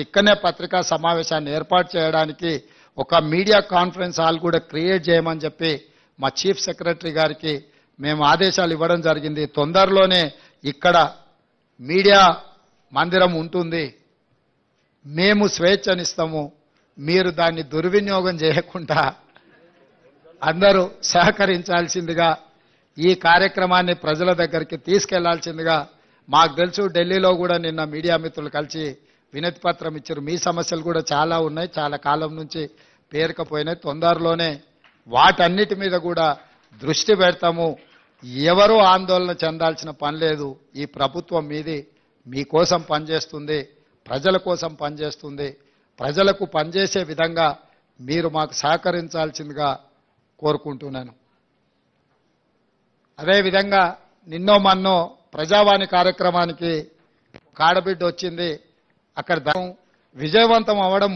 ఇక్కడనే పత్రికా సమావేశాన్ని ఏర్పాటు చేయడానికి ఒక మీడియా కాన్ఫరెన్స్ హాల్ కూడా క్రియేట్ చేయమని చెప్పి మా చీఫ్ సెక్రటరీ గారికి మేము ఆదేశాలు ఇవ్వడం జరిగింది. తొందరలోనే ఇక్కడ మీడియా మందిరం ఉంటుంది. మేము స్వేచ్ఛనిస్తాము. మీరు దాన్ని దుర్వినియోగం చేయకుండా అందరూ సహకరించాల్సిందిగా, ఈ కార్యక్రమాన్ని ప్రజల దగ్గరికి తీసుకెళ్లాల్సిందిగా. మాకు తెలుసు ఢిల్లీలో కూడా నిన్న మీడియా మిత్రులు కలిసి వినతి పత్రం ఇచ్చారు. మీ సమస్యలు కూడా చాలా ఉన్నాయి, చాలా కాలం నుంచి పేరుకపోయినాయి. తొందరలోనే వాటన్నిటి మీద కూడా దృష్టి పెడతాము. ఎవరూ ఆందోళన చెందాల్సిన పని లేదు. ఈ ప్రభుత్వం మీది, మీకోసం పనిచేస్తుంది, ప్రజల కోసం పనిచేస్తుంది. ప్రజలకు పనిచేసే విధంగా మీరు మాకు సహకరించాల్సిందిగా కోరుకుంటున్నాను. అదేవిధంగా నిన్నో మన్నో ప్రజావాణి కార్యక్రమానికి కాడబిడ్డ వచ్చింది. అక్కడ విజయవంతం అవ్వడం